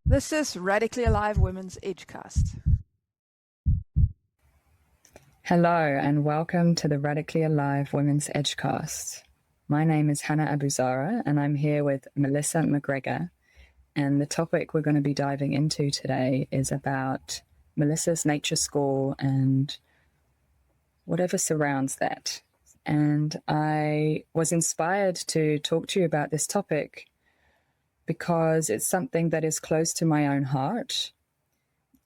This is Radically Alive Women's Edgecast. Hello and welcome to the Radically Alive Women's Edgecast. My name is Hannah Abuzara and I'm here with Melissa McGregor. And the topic we're going to be diving into today is about Melissa's nature school and whatever surrounds that. And I was inspired to talk to you about this topic because it's something that is close to my own heart.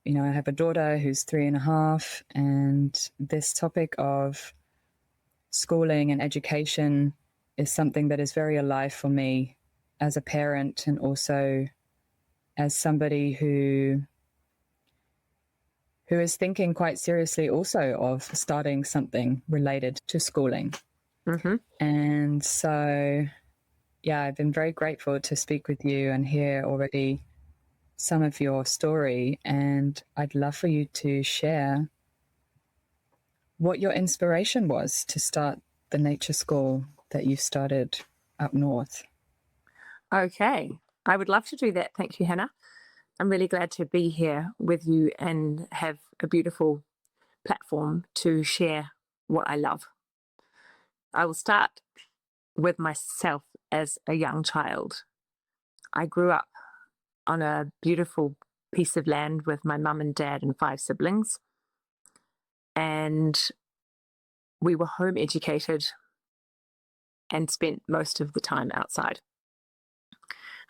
You know, I have a daughter who's 3.5, and this topic of schooling and education is something that is very alive for me as a parent and also as somebody who is thinking quite seriously also of starting something related to schooling. Mm-hmm. And so, yeah, I've been very grateful to speak with you and hear already some of your story, and I'd love for you to share what your inspiration was to start the nature school that you've started up north. Okay, I would love to do that. Thank you, Hannah. I'm really glad to be here with you and have a beautiful platform to share what I love. I will start with myself as a young child. I grew up on a beautiful piece of land with my mum and dad and 5 siblings. And we were home educated and spent most of the time outside.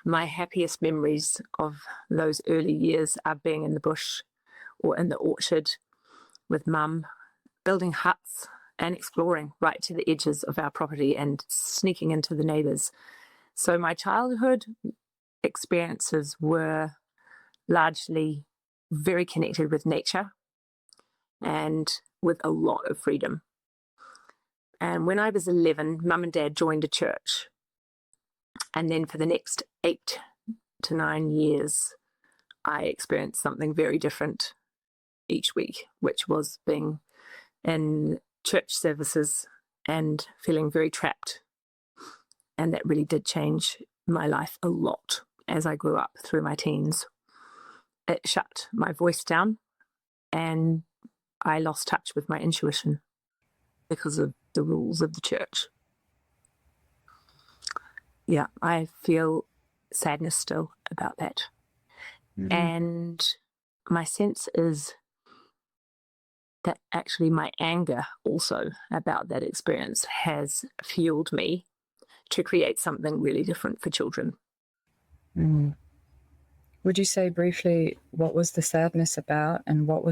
My happiest memories of those early years are being in the bush or in the orchard with mum, building huts and exploring right to the edges of our property and sneaking into the neighbours. So my childhood experiences were largely very connected with nature and with a lot of freedom. And when I was 11, mum and dad joined a church. And then for the next 8 to 9 years, I experienced something very different each week, which was being in church services and feeling very trapped. And that really did change my life a lot as I grew up through my teens. It shut my voice down and I lost touch with my intuition because of the rules of the church. Yeah, I feel sadness still about that. Mm-hmm. And my sense is that actually my anger also about that experience has fueled me to create something really different for children. Mm. Would you say briefly what was the sadness about and what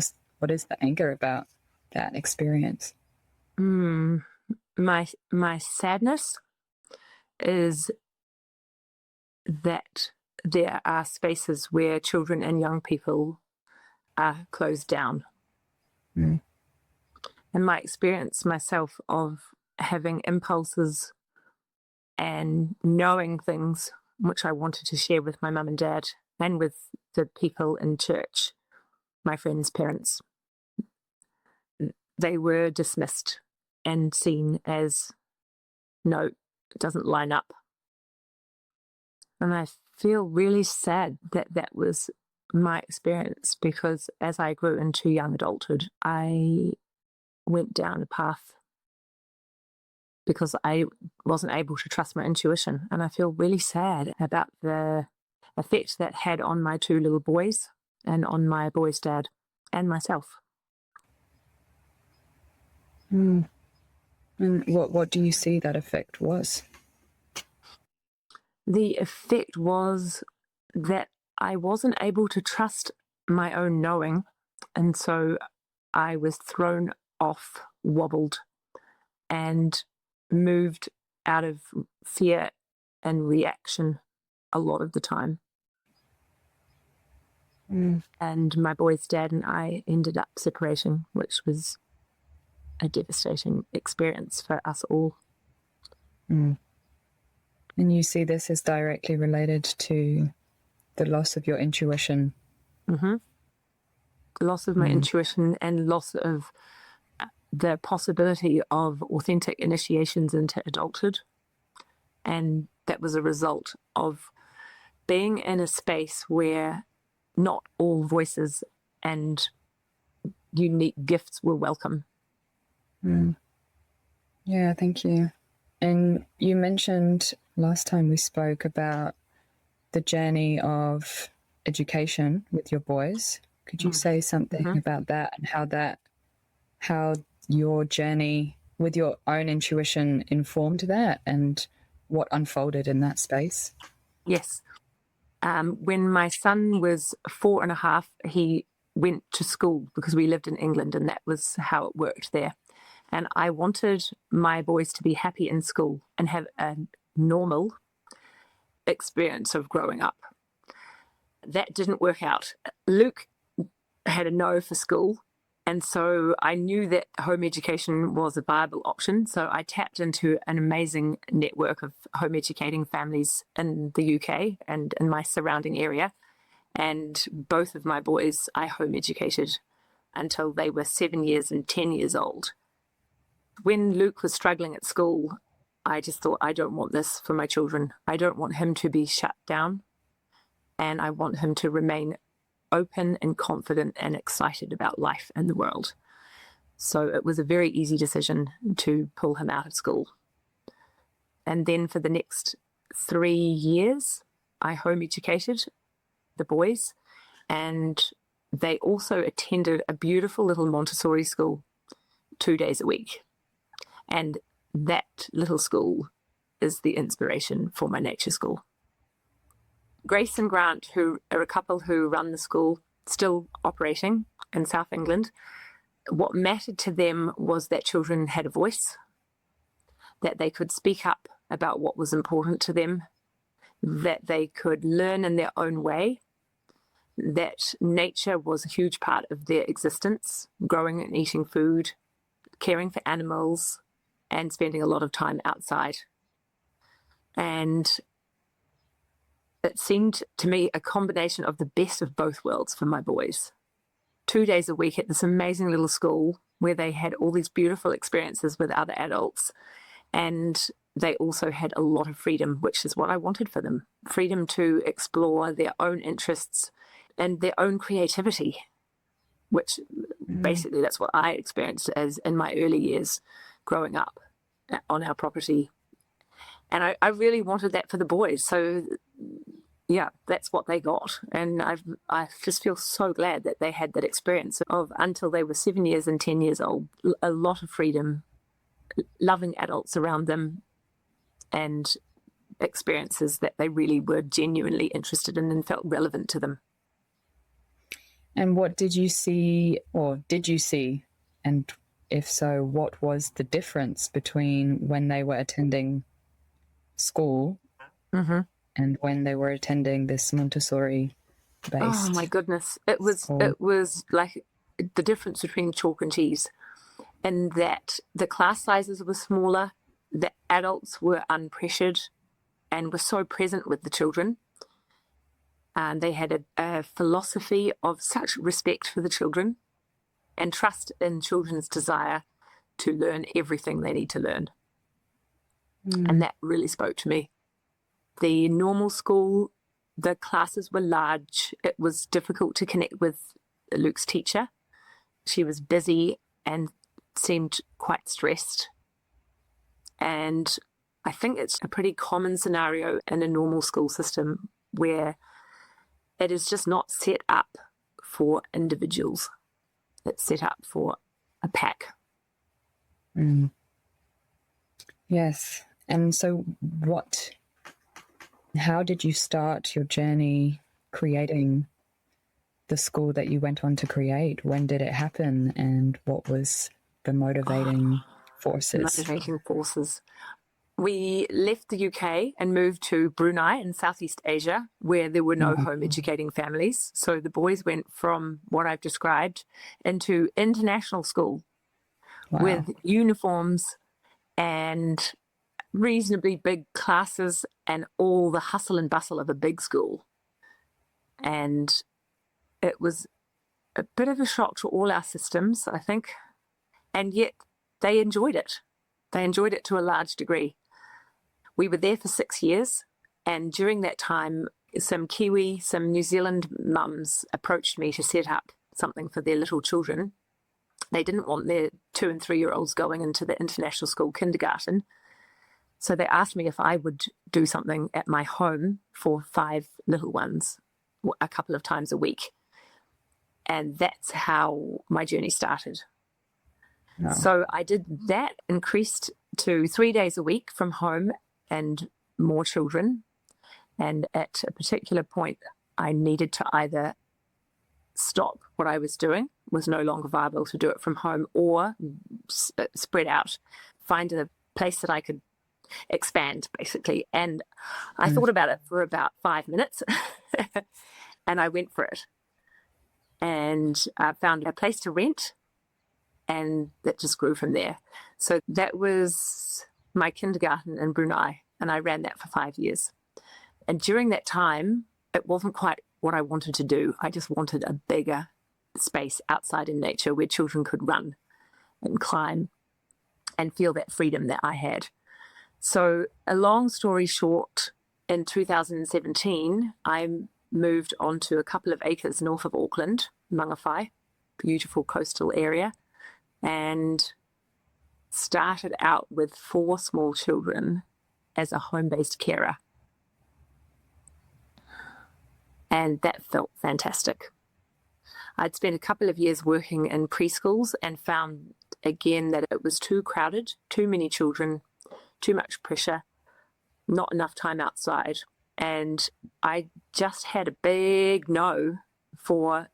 is the anger about that experience? My sadness is that there are spaces where children and young people are closed down. Mm. And my experience myself of having impulses and knowing things which I wanted to share with my mum and dad and with the people in church, my friends' parents, they were dismissed and seen as, no, it doesn't line up. And I feel really sad that that was my experience because as I grew into young adulthood, I went down a path because I wasn't able to trust my intuition. And I feel really sad about the effect that had on my 2 little boys and on my boy's dad and myself. Mm. And what do you see that effect was? The effect was that I wasn't able to trust my own knowing. And so I was thrown off, wobbled, and moved out of fear and reaction a lot of the time. Mm. And my boy's dad and I ended up separating, which was a devastating experience for us all. Mm. And you see this as directly related to the loss of your intuition. Mm-hmm. Loss of my intuition and loss of the possibility of authentic initiations into adulthood. And that was a result of being in a space where not all voices and unique gifts were welcome. Yeah, thank you. And you mentioned last time we spoke about the journey of education with your boys. Could you say something about that and how your journey with your own intuition informed that and what unfolded in that space? Yes. When my son was 4.5, he went to school because we lived in England and that was how it worked there. And I wanted my boys to be happy in school and have a normal experience of growing up. That didn't work out. Luke had a no for school. And so I knew that home education was a viable option. So I tapped into an amazing network of home educating families in the UK and in my surrounding area. And both of my boys I home educated until they were 7 years and 10 years old. When Luke was struggling at school, I just thought, I don't want this for my children. I don't want him to be shut down. And I want him to remain open and confident and excited about life and the world. So it was a very easy decision to pull him out of school. And then for the next 3 years, I home educated the boys, and they also attended a beautiful little Montessori school 2 days a week. And that little school is the inspiration for my nature school. Grace and Grant, who are a couple who run the school, still operating in South England, what mattered to them was that children had a voice, that they could speak up about what was important to them, that they could learn in their own way, that nature was a huge part of their existence, growing and eating food, caring for animals, and spending a lot of time outside. And it seemed to me a combination of the best of both worlds for my boys. 2 days a week at this amazing little school where they had all these beautiful experiences with other adults. And they also had a lot of freedom, which is what I wanted for them. Freedom to explore their own interests and their own creativity, which basically that's what I experienced as in my early years growing up on our property. And I really wanted that for the boys. So yeah, that's what they got. And I just feel so glad that they had that experience of, until they were 7 years and 10 years old, a lot of freedom, loving adults around them, and experiences that they really were genuinely interested in and felt relevant to them. And what did you see, or did you see, and if so, what was the difference between when they were attending school and when they were attending this Montessori based? Oh my goodness. It was like the difference between chalk and cheese, in that the class sizes were smaller, the adults were unpressured and were so present with the children. And they had a philosophy of such respect for the children and trust in children's desire to learn everything they need to learn. And that really spoke to me. The normal school, the classes were large. It was difficult to connect with Luke's teacher. She was busy and seemed quite stressed. And I think it's a pretty common scenario in a normal school system where it is just not set up for individuals. It's set up for a pack. Yes. And so how did you start your journey creating the school that you went on to create? When did it happen? And what was the motivating forces? We left the UK and moved to Brunei in Southeast Asia, where there were no home educating families. So the boys went from what I've described into international school with uniforms and reasonably big classes and all the hustle and bustle of a big school. And it was a bit of a shock to all our systems, I think. And yet they enjoyed it. They enjoyed it to a large degree. We were there for 6 years, and during that time, some New Zealand mums approached me to set up something for their little children. They didn't want their 2 and 3 year olds going into the international school kindergarten. So they asked me if I would do something at my home for 5 little ones a couple of times a week. And that's how my journey started. Wow. So I did that, increased to 3 days a week from home and more children. And at a particular point, I needed to either stop what I was doing, was no longer viable to do it from home, or spread out, find a place that I could expand, basically. And I thought about it for about 5 minutes and I went for it. And I found a place to rent, and that just grew from there. So that was my kindergarten in Brunei, and I ran that for 5 years. And during that time, it wasn't quite what I wanted to do. I just wanted a bigger space outside in nature where children could run and climb and feel that freedom that I had. So a long story short, in 2017, I moved onto a couple of acres north of Auckland, Mangawhai, beautiful coastal area, and started out with 4 small children as a home-based carer. And that felt fantastic. I'd spent a couple of years working in preschools and found again that it was too crowded, too many children, too much pressure, not enough time outside. And I just had a big no for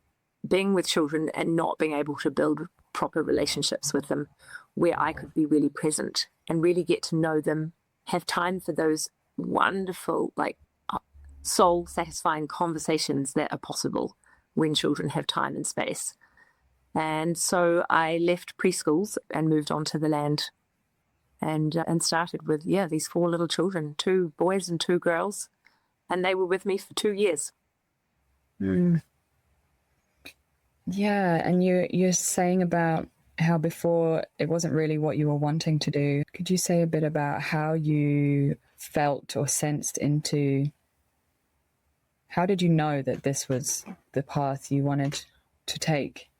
being with children and not being able to build proper relationships with them where I could be really present and really get to know them, have time for those wonderful, soul satisfying conversations that are possible when children have time and space. And so I left preschools and moved onto the land and started with, these 4 little children, 2 boys and 2 girls. And they were with me for 2 years. Mm. Yeah, and you're saying about how before it wasn't really what you were wanting to do. Could you say a bit about how you felt or sensed into, how did you know that this was the path you wanted to take?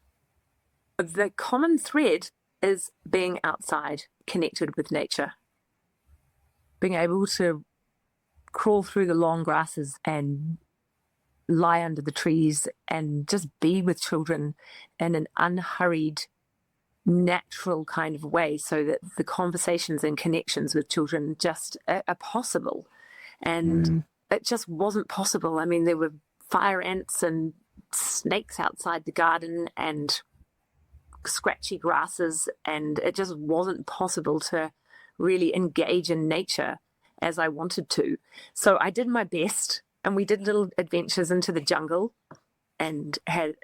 The common thread is being outside, connected with nature. Being able to crawl through the long grasses and lie under the trees and just be with children in an unhurried, natural kind of way, so that the conversations and connections with children just are possible. And it just wasn't possible. I mean, there were fire ants and snakes outside the garden and scratchy grasses, and it just wasn't possible to really engage in nature as I wanted to. So I did my best, and we did little adventures into the jungle and had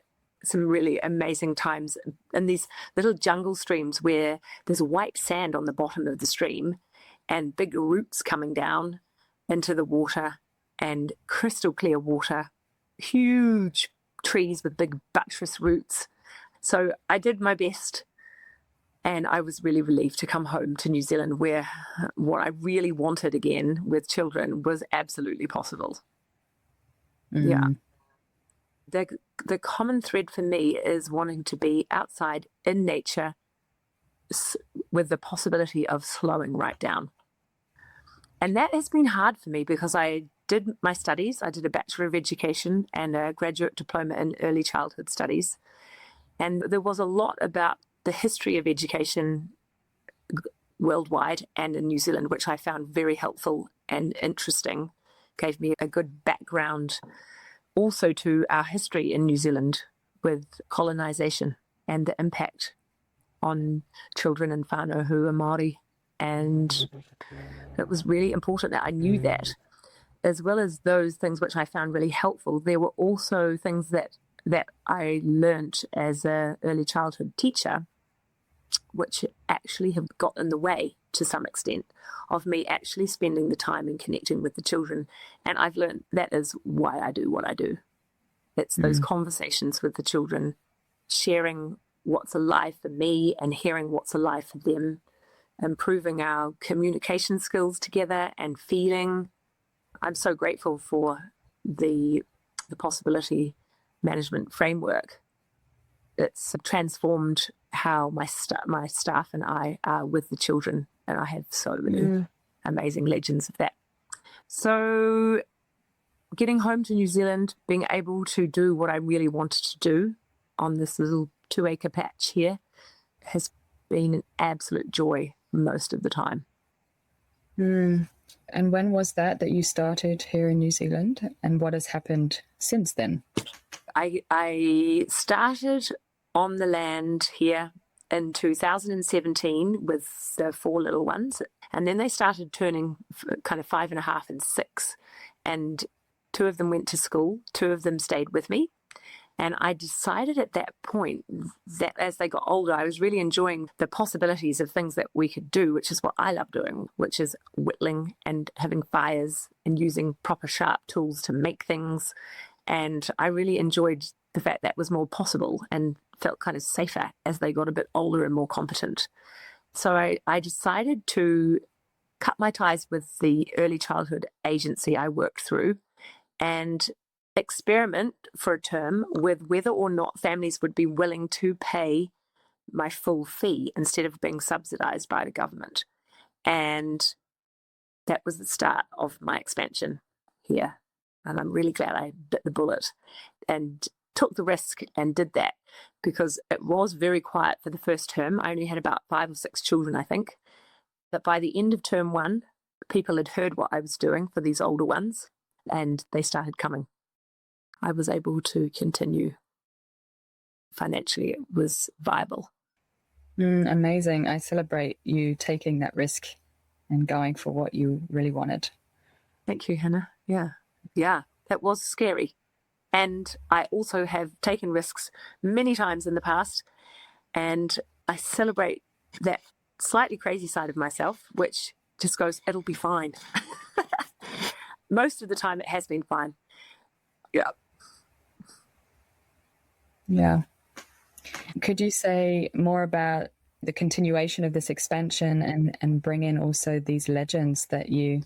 some really amazing times in these little jungle streams where there's white sand on the bottom of the stream and big roots coming down into the water and crystal clear water, huge trees with big buttress roots. So I did my best, and I was really relieved to come home to New Zealand, where what I really wanted again with children was absolutely possible. Yeah. The common thread for me is wanting to be outside in nature with the possibility of slowing right down. And that has been hard for me because I did my studies. I did a Bachelor of Education and a graduate diploma in early childhood studies. And there was a lot about the history of education worldwide and in New Zealand, which I found very helpful and interesting. Gave me a good background also to our history in New Zealand with colonization and the impact on children in whānau who are Māori. And it was really important that I knew that. As well as those things which I found really helpful, there were also things that I learnt as an early childhood teacher, which actually have got in the way to some extent of me actually spending the time and connecting with the children. And I've learned that is why I do what I do. It's those conversations with the children, sharing what's alive for me and hearing what's alive for them, improving our communication skills together and feeling. I'm so grateful for the possibility management framework, it's transformed how my staff and I are with the children, and I have so many amazing legends of that. So getting home to New Zealand, being able to do what I really wanted to do on this little 2-acre patch here has been an absolute joy most of the time. And when was that you started here in New Zealand, and what has happened since then? I started on the land here in 2017 with the 4 little ones, and then they started turning kind of 5.5 and 6, and 2 of them went to school, 2 of them stayed with me. And I decided at that point that as they got older, I was really enjoying the possibilities of things that we could do, which is what I love doing, which is whittling and having fires and using proper sharp tools to make things. And I really enjoyed the fact that was more possible and felt kind of safer as they got a bit older and more competent. So I decided to cut my ties with the early childhood agency I worked through and experiment for a term with whether or not families would be willing to pay my full fee instead of being subsidized by the government. And that was the start of my expansion here. And I'm really glad I bit the bullet and took the risk and did that, because it was very quiet for the first term. I only had about 5 or 6 children, I think. But by the end of term 1, people had heard what I was doing for these older ones, and they started coming. I was able to continue. Financially, it was viable. Amazing. I celebrate you taking that risk and going for what you really wanted. Thank you, Hannah. Yeah, that was scary. And I also have taken risks many times in the past, and I celebrate that slightly crazy side of myself, which just goes, it'll be fine. Most of the time it has been fine. Yeah. Could you say more about the continuation of this expansion and bring in also these legends that you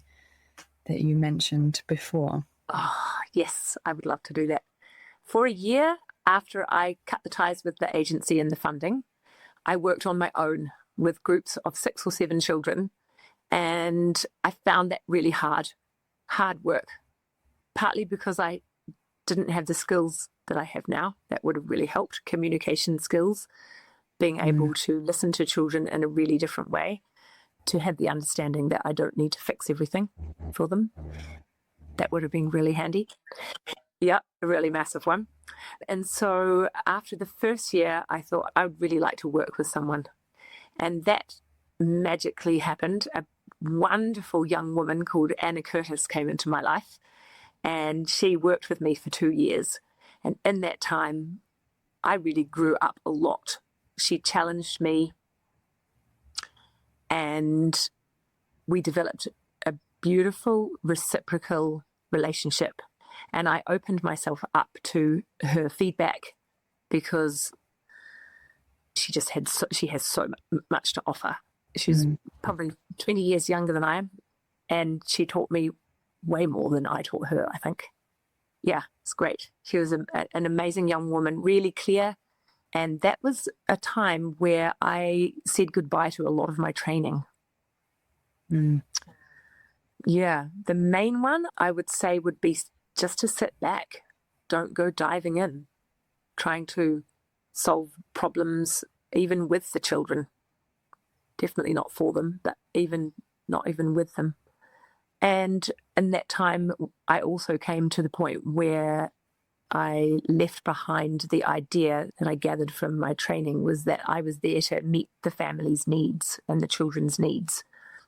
mentioned before? Oh, yes, I would love to do that. For a year after I cut the ties with the agency and the funding, I worked on my own with groups of 6 or 7 children, and I found that really hard work, partly because I didn't have the skills that I have now. That would have really helped. Communication skills, being able to listen to children in a really different way, to have the understanding that I don't need to fix everything for them. That would have been really handy. Yeah, a really massive one. And so after the first year, I thought I would really like to work with someone. And that magically happened. A wonderful young woman called Anna Curtis came into my life, and she worked with me for 2 years. And in that time, I really grew up a lot. She challenged me, and we developed a beautiful reciprocal relationship. And I opened myself up to her feedback because she has so much to offer. She's probably 20 years younger than I am, and she taught me way more than I taught her, I think. Yeah, it's great. She was an amazing young woman, really clear. And that was a time where I said goodbye to a lot of my training. Yeah, the main one I would say would be just to sit back. Don't go diving in, trying to solve problems even with the children. Definitely not for them, but not even with them. And in that time, I also came to the point where I left behind the idea that I gathered from my training was that I was there to meet the family's needs and the children's needs.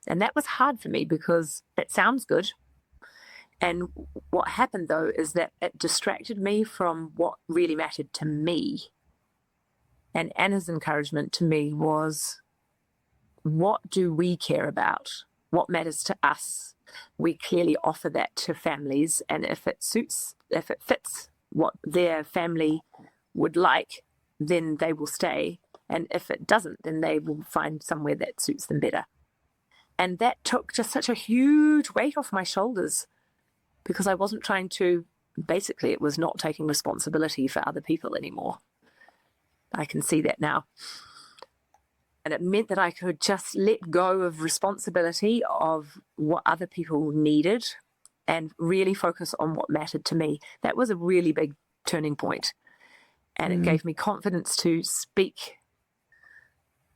And that was hard for me because it sounds good. And what happened, though, is that it distracted me from what really mattered to me. And Anna's encouragement to me was, what do we care about? What matters to us? We clearly offer that to families, and if it fits what their family would like, then they will stay. And if it doesn't, then they will find somewhere that suits them better. And that took just such a huge weight off my shoulders, because I wasn't trying to basically it was not taking responsibility for other people anymore. I can see that now. And it meant that I could just let go of responsibility of what other people needed and really focus on what mattered to me. That was a really big turning point. And it gave me confidence to speak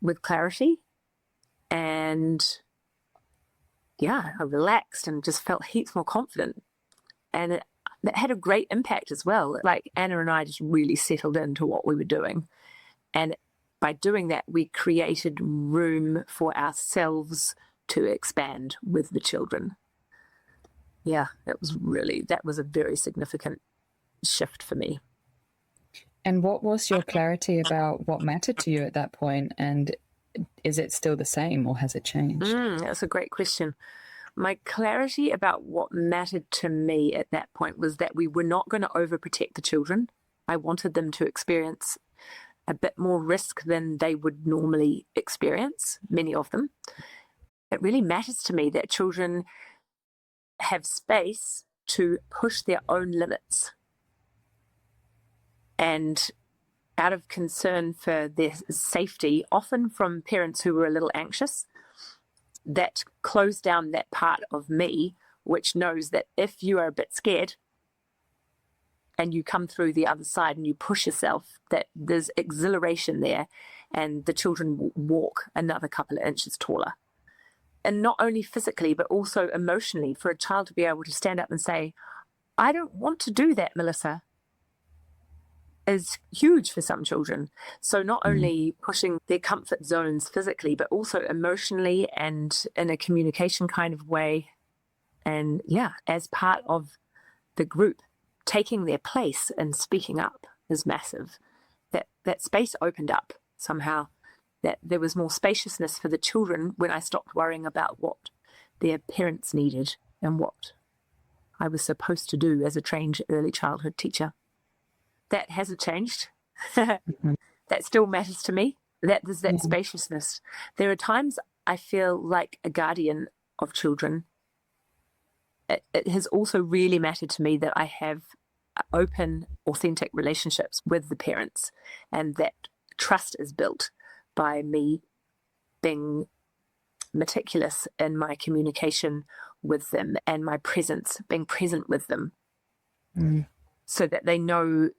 with clarity. And yeah, I relaxed and just felt heaps more confident. And it had a great impact as well. Like Anna and I just really settled into what we were doing. And by doing that, we created room for ourselves to expand with the children. Yeah, that was a very significant shift for me. And what was your clarity about what mattered to you at that point? And is it still the same or has it changed? That's a great question. My clarity about what mattered to me at that point was that we were not going to overprotect the children. I wanted them to experience a bit more risk than they would normally experience, many of them. It really matters to me that children have space to push their own limits. And out of concern for their safety, often from parents who were a little anxious, that closed down that part of me, which knows that if you are a bit scared and you come through the other side and you push yourself, that there's exhilaration there and the children will walk another couple of inches taller. And not only physically, but also emotionally, for a child to be able to stand up and say, I don't want to do that, Melissa, is huge for some children. So not only pushing their comfort zones physically, but also emotionally and in a communication kind of way. And yeah, as part of the group, taking their place and speaking up is massive. That space opened up somehow, that there was more spaciousness for the children when I stopped worrying about what their parents needed and what I was supposed to do as a trained early childhood teacher. That hasn't changed. That still matters to me. There's that spaciousness. There are times I feel like a guardian of children. It has also really mattered to me that I have open, authentic relationships with the parents, and that trust is built by me being meticulous in my communication with them and my presence, being present with them, so that they know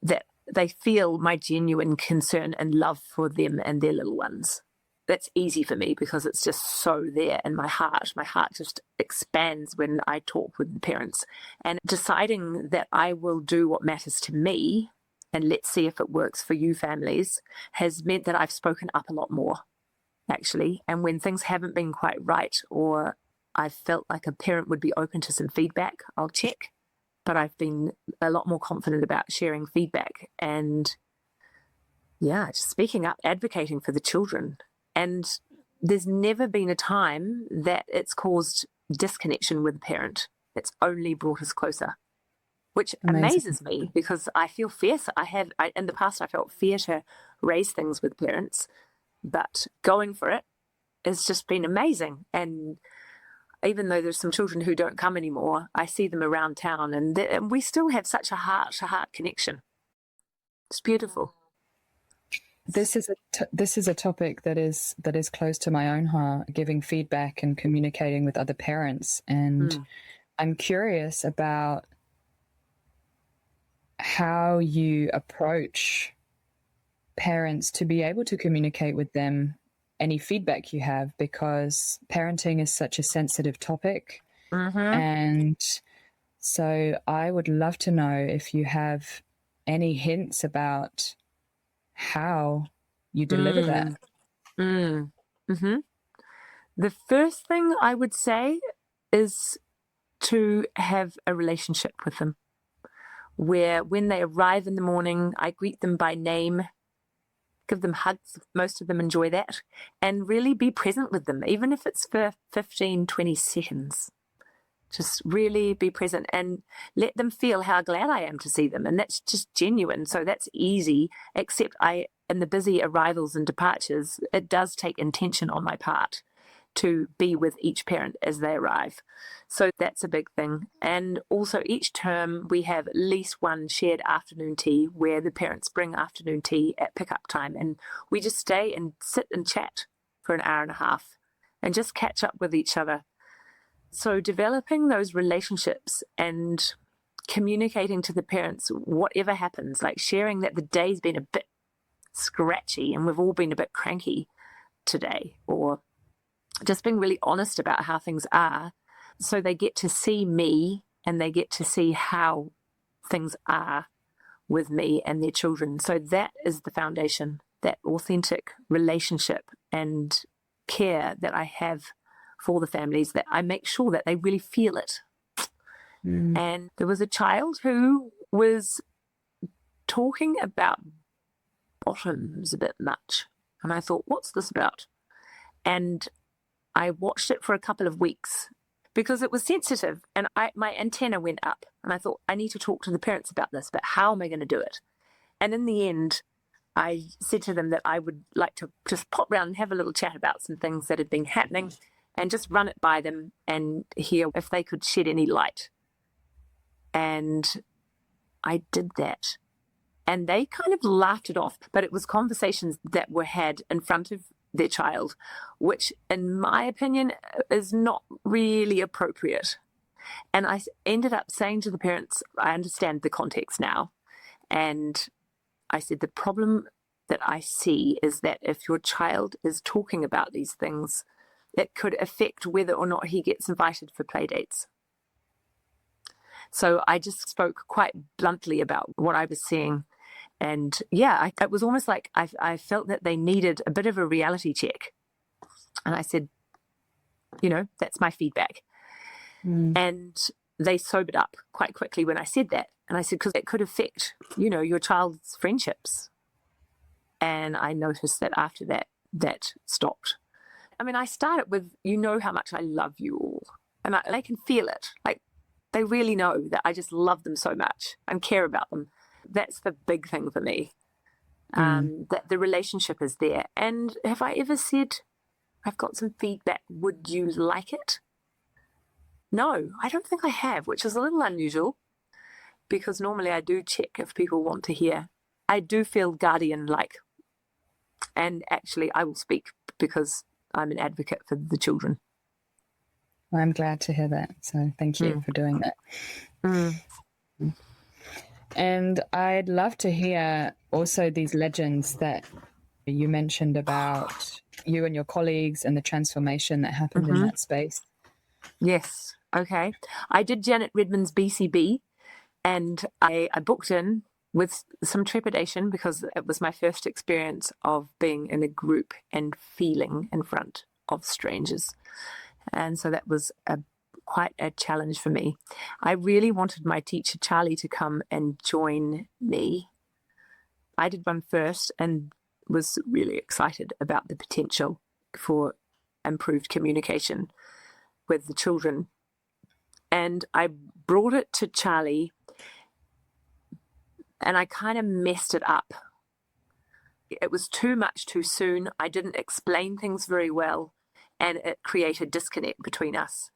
that they feel my genuine concern and love for them and their little ones. That's easy for me because it's just so there in my heart. My heart just expands when I talk with the parents. And deciding that I will do what matters to me, and let's see if it works for you families, has meant that I've spoken up a lot more, actually. And when things haven't been quite right, or I felt like a parent would be open to some feedback, I'll check. But I've been a lot more confident about sharing feedback and, yeah, just speaking up, advocating for the children. And there's never been a time that it's caused disconnection with the parent. It's only brought us closer, which amazes me because I feel fear. In the past, I felt fear to raise things with parents, but going for it has just been amazing. And even though there's some children who don't come anymore, I see them around town, and we still have such a heart-to-heart connection. It's beautiful. This is a topic that is close to my own heart, giving feedback and communicating with other parents. And I'm curious about how you approach parents to be able to communicate with them any feedback you have, because parenting is such a sensitive topic. And so I would love to know if you have any hints about how you deliver that. The first thing I would say is to have a relationship with them, where when they arrive in the morning, I greet them by name, give them hugs. Most of them enjoy that, and really be present with them, even if it's for 15, 20 seconds. Just really be present and let them feel how glad I am to see them. And that's just genuine. So that's easy, except in the busy arrivals and departures, it does take intention on my part to be with each parent as they arrive. So that's a big thing. And also each term we have at least one shared afternoon tea where the parents bring afternoon tea at pickup time, and we just stay and sit and chat for an hour and a half and just catch up with each other. So developing those relationships and communicating to the parents whatever happens, like sharing that the day's been a bit scratchy and we've all been a bit cranky today, or just being really honest about how things are, so they get to see me and they get to see how things are with me and their children. So that is the foundation, that authentic relationship and care that I have for the families, that I make sure that they really feel it. And there was a child who was talking about bottoms a bit much. And I thought, what's this about? And I watched it for a couple of weeks because it was sensitive, and my antenna went up, and I thought, I need to talk to the parents about this, but how am I going to do it? And in the end, I said to them that I would like to just pop round and have a little chat about some things that had been happening and just run it by them and hear if they could shed any light. And I did that. And they kind of laughed it off, but it was conversations that were had in front of their child, which in my opinion is not really appropriate. And I ended up saying to the parents, I understand the context now. And I said, the problem that I see is that if your child is talking about these things, it could affect whether or not he gets invited for play dates. So I just spoke quite bluntly about what I was seeing. And yeah, it was almost like I felt that they needed a bit of a reality check. And I said, that's my feedback. And they sobered up quite quickly when I said that. And I said, because it could affect, your child's friendships. And I noticed that after that stopped. I mean, I started with, how much I love you all. And they can feel it. Like, they really know that I just love them so much and care about them. That's the big thing for me, that the relationship is there. And have I ever said, I've got some feedback, would you like it? No, I don't think I have, which is a little unusual because normally I do check if people want to hear. I do feel guardian-like, and actually I will speak because I'm an advocate for the children. I'm glad to hear that. So thank you for doing that. And I'd love to hear also these legends that you mentioned about you and your colleagues and the transformation that happened in that space. Yes. Okay. I did Janet Redman's BCB, and I booked in with some trepidation because it was my first experience of being in a group and feeling in front of strangers. And so that was quite a challenge for me. I really wanted my teacher, Charlie, to come and join me. I did one first and was really excited about the potential for improved communication with the children. And I brought it to Charlie, and I kind of messed it up. It was too much too soon. I didn't explain things very well, and it created disconnect between us,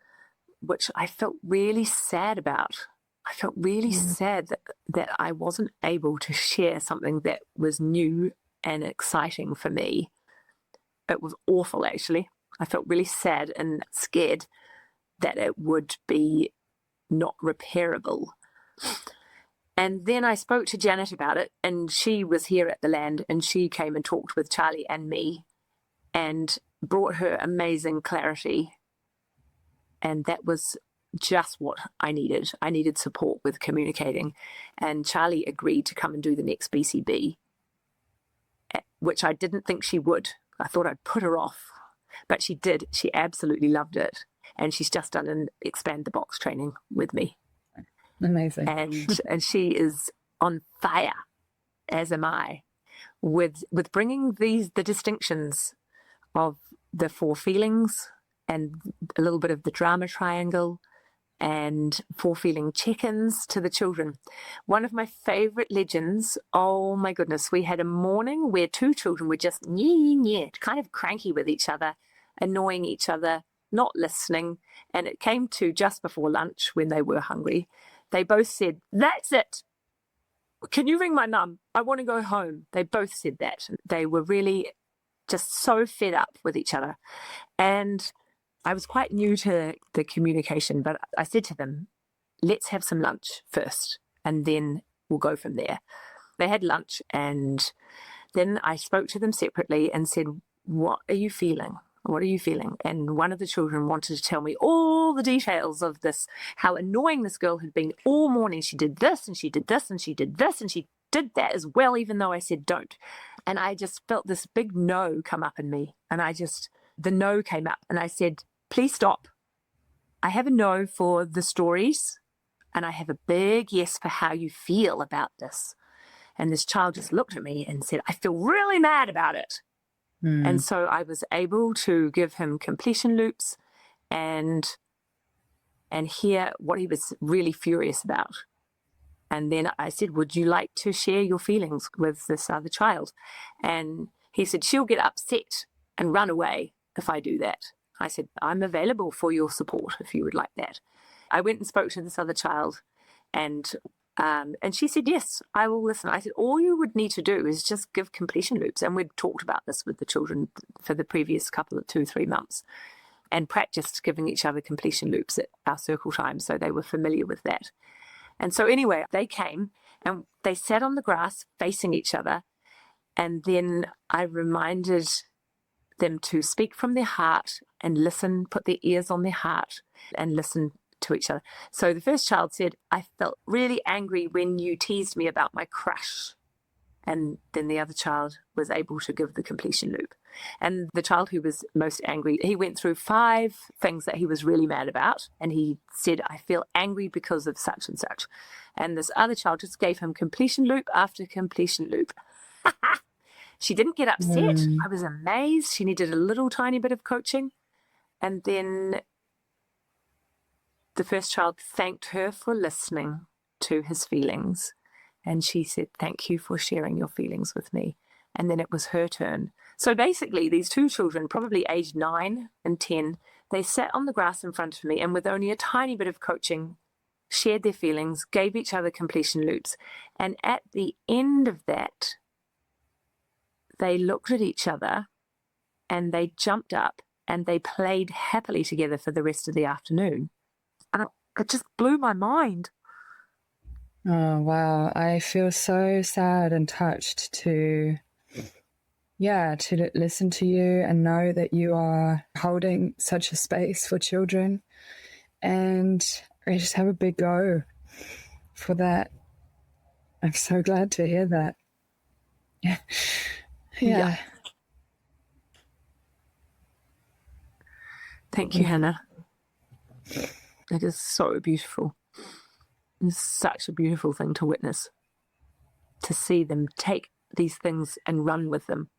which I felt really sad about. I felt really sad that I wasn't able to share something that was new and exciting for me. It was awful, actually. I felt really sad and scared that it would be not repairable. And then I spoke to Janet about it, and she was here at the land, and she came and talked with Charlie and me and brought her amazing clarity. And that was just what I needed. I needed support with communicating. And Charlie agreed to come and do the next BCB, which I didn't think she would. I thought I'd put her off. But she did. She absolutely loved it. And she's just done an expand the box training with me. Amazing. And she is on fire, as am I, with bringing the distinctions of the four feelings and a little bit of the drama triangle and four feeling check-ins to the children. One of my favorite legends, oh my goodness, we had a morning where two children were just kind of cranky with each other annoying each other, not listening. And it came to just before lunch when they were hungry. They both said, "That's it. Can you ring my mum? I want to go home." They both said that. They were really just so fed up with each other. And I was quite new to the communication, but I said to them, "Let's have some lunch first, and then we'll go from there." They had lunch, and then I spoke to them separately and said, "What are you feeling? What are you feeling?" And one of the children wanted to tell me all the details of this, how annoying this girl had been all morning. She did this, and she did this, and she did this, and she did that as well, even though I said don't. And I just felt this big no come up in me. And the no came up, and I said, "Please stop. I have a no for the stories, and I have a big yes for how you feel about this." And this child just looked at me and said, "I feel really mad about it." And so I was able to give him completion loops and hear what he was really furious about. And then I said, "Would you like to share your feelings with this other child?" And he said, "She'll get upset and run away if I do that." I said, "I'm available for your support if you would like that." I went and spoke to this other child, and she said, "Yes, I will listen." I said, "All you would need to do is just give completion loops." And we'd talked about this with the children for the previous couple of 2-3 months and practiced giving each other completion loops at our circle time. So they were familiar with that. And so anyway, they came and they sat on the grass facing each other. And then I reminded them to speak from their heart and listen, put their ears on their heart and listen to each other. So the first child said, "I felt really angry when you teased me about my crush." And then the other child was able to give the completion loop. And the child who was most angry, he went through 5 things that he was really mad about. And he said, "I feel angry because of such and such." And this other child just gave him completion loop after completion loop. She didn't get upset. I was amazed. She needed a little tiny bit of coaching. And then the first child thanked her for listening to his feelings. And she said, "Thank you for sharing your feelings with me." And then it was her turn. So basically, these 2 children, probably aged 9 and 10, they sat on the grass in front of me and with only a tiny bit of coaching, shared their feelings, gave each other completion loops. And at the end of that, they looked at each other and they jumped up and they played happily together for the rest of the afternoon. And it just blew my mind. Oh, wow. I feel so sad and touched to listen to you and know that you are holding such a space for children. And I just have a big go for that. I'm so glad to hear that. Yeah. Thank you, Hannah. It is so beautiful. It's such a beautiful thing to witness, to see them take these things and run with them.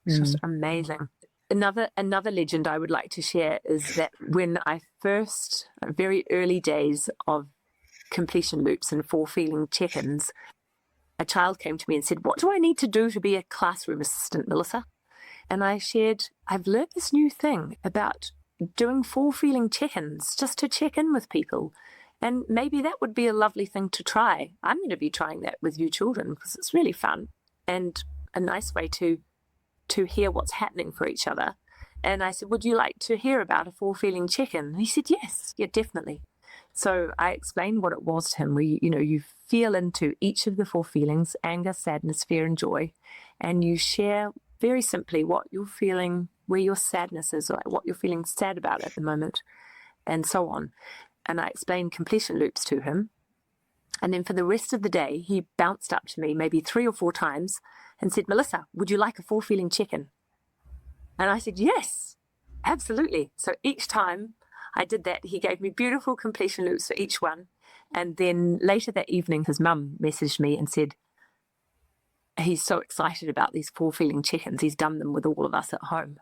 It's just amazing. Another legend I would like to share is that when I first, very early days of completion loops and 4 feeling check-ins, a child came to me and said, "What do I need to do to be a classroom assistant, Melissa?" And I shared, "I've learned this new thing about doing 4 feeling check-ins just to check in with people. And maybe that would be a lovely thing to try. I'm going to be trying that with you children because it's really fun and a nice way to hear what's happening for each other." And I said, "Would you like to hear about a 4 feeling check-in?" And he said, "Yes, yeah, definitely." So I explained what it was to him, where you feel into each of the 4 feelings: anger, sadness, fear, and joy. And you share very simply what you're feeling, where your sadness is, like what you're feeling sad about at the moment, and so on. And I explained completion loops to him. And then for the rest of the day, he bounced up to me maybe 3 or 4 times and said, "Melissa, would you like a 4 feeling check-in?" And I said, "Yes, absolutely." So each time I did that, he gave me beautiful completion loops for each one. And then later that evening, his mum messaged me and said, "He's so excited about these 4 feeling check-ins. He's done them with all of us at home."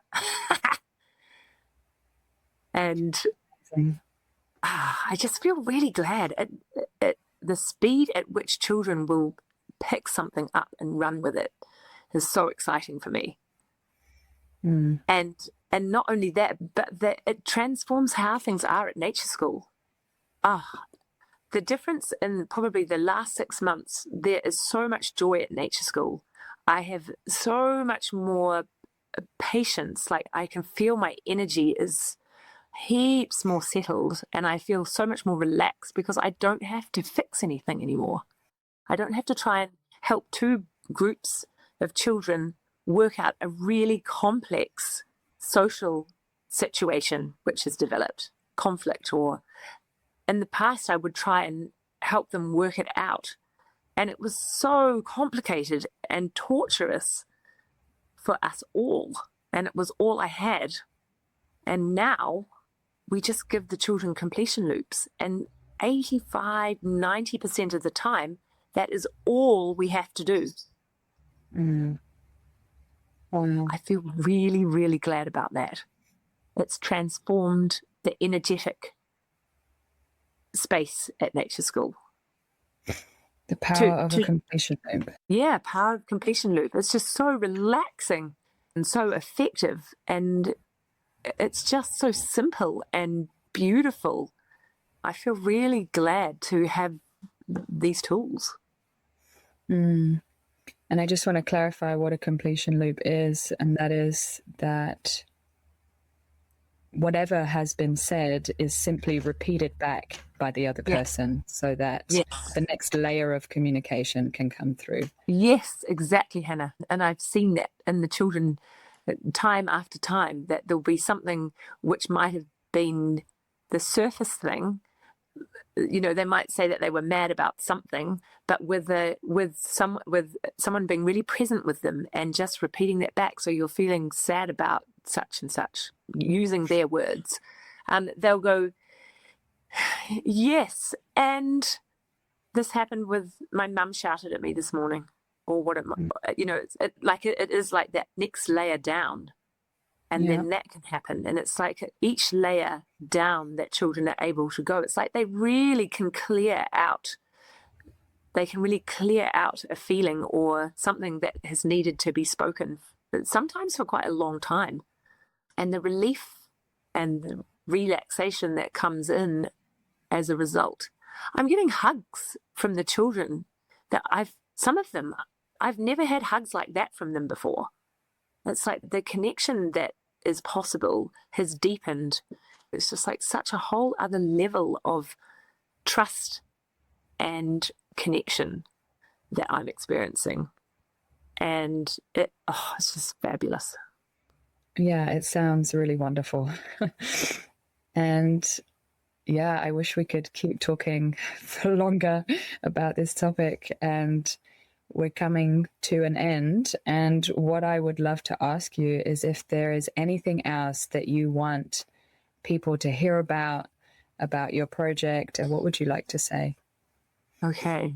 And I just feel really glad at the speed at which children will pick something up and run with it is so exciting for me. And And not only that, but that it transforms how things are at nature school. The difference in probably the last 6 months, there is so much joy at nature school. I have so much more patience. Like, I can feel my energy is heaps more settled, and I feel so much more relaxed because I don't have to fix anything anymore. I don't have to try and help two groups of children work out a really complex social situation which has developed, conflict, or in the past I would try and help them work it out. And it was so complicated and torturous for us all. And it was all I had. And now we just give the children completion loops. And 85, 90% of the time, that is all we have to do. I feel really, really glad about that. It's transformed the energetic space at nature school. The power of a completion loop. Yeah, power of completion loop. It's just so relaxing and so effective, and it's just so simple and beautiful. I feel really glad to have these tools. And I just want to clarify what a completion loop is, and that is that whatever has been said is simply repeated back by the other person, so that the next layer of communication can come through. Yes, exactly, Hannah. And I've seen that in the children time after time, that there'll be something which might have been the surface thing. You know, they might say that they were mad about something, but with someone being really present with them and just repeating that back. So you're feeling sad about such and such, using their words, they'll go, yes. And this happened with my mum shouted at me this morning, or what it, you know, it is like that next layer down. And then that can happen. And it's like each layer down that children are able to go, it's like they really can clear out. They can really clear out a feeling or something that has needed to be spoken, sometimes for quite a long time. And the relief and the relaxation that comes in as a result. I'm getting hugs from the children that some of them, I've never had hugs like that from them before. It's like the connection that is possible has deepened. It's just like such a whole other level of trust and connection that I'm experiencing. And it's just fabulous. Yeah, it sounds really wonderful. And yeah, I wish we could keep talking for longer about this topic. And we're coming to an end. And what I would love to ask you is if there is anything else that you want people to hear about your project, and what would you like to say? Okay.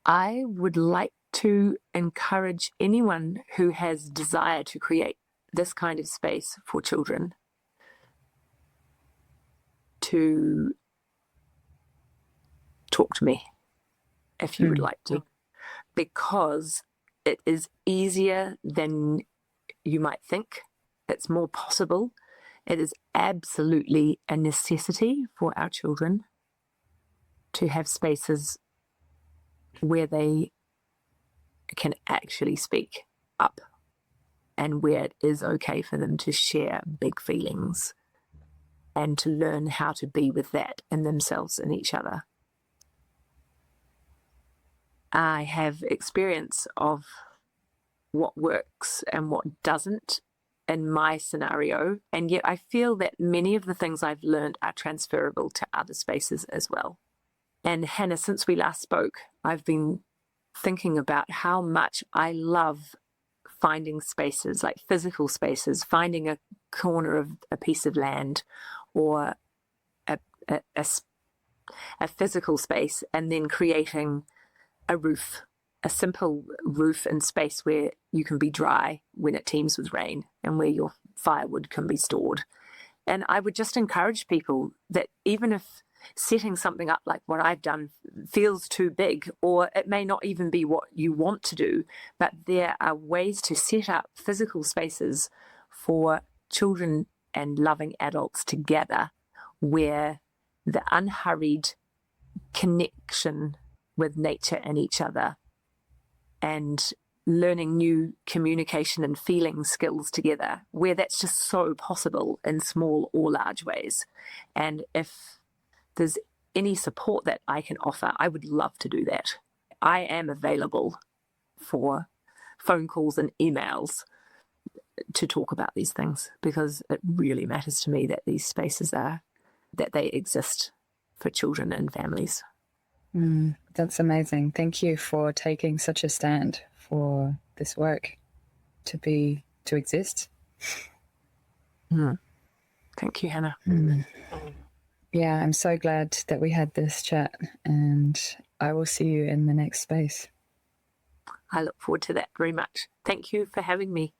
I would like to encourage anyone who has desire to create this kind of space for children to talk to me if you would like to. Because it is easier than you might think. It's more possible. It is absolutely a necessity for our children to have spaces where they can actually speak up and where it is okay for them to share big feelings and to learn how to be with that in themselves and each other. I have experience of what works and what doesn't in my scenario, and yet I feel that many of the things I've learned are transferable to other spaces as well. And Hannah, since we last spoke, I've been thinking about how much I love finding spaces, like physical spaces, finding a corner of a piece of land or a physical space, and then creating a roof, a simple roof and space where you can be dry when it teems with rain and where your firewood can be stored. And I would just encourage people that even if setting something up like what I've done feels too big, or it may not even be what you want to do, but there are ways to set up physical spaces for children and loving adults together, where the unhurried connection with nature and each other and learning new communication and feeling skills together, where that's just so possible in small or large ways. And if there's any support that I can offer, I would love to do that. I am available for phone calls and emails to talk about these things, because it really matters to me that these spaces that they exist for children and families. That's amazing. Thank you for taking such a stand for this work to exist. Thank you, Hannah. Yeah, I'm so glad that we had this chat, and I will see you in the next space. I look forward to that very much. Thank you for having me.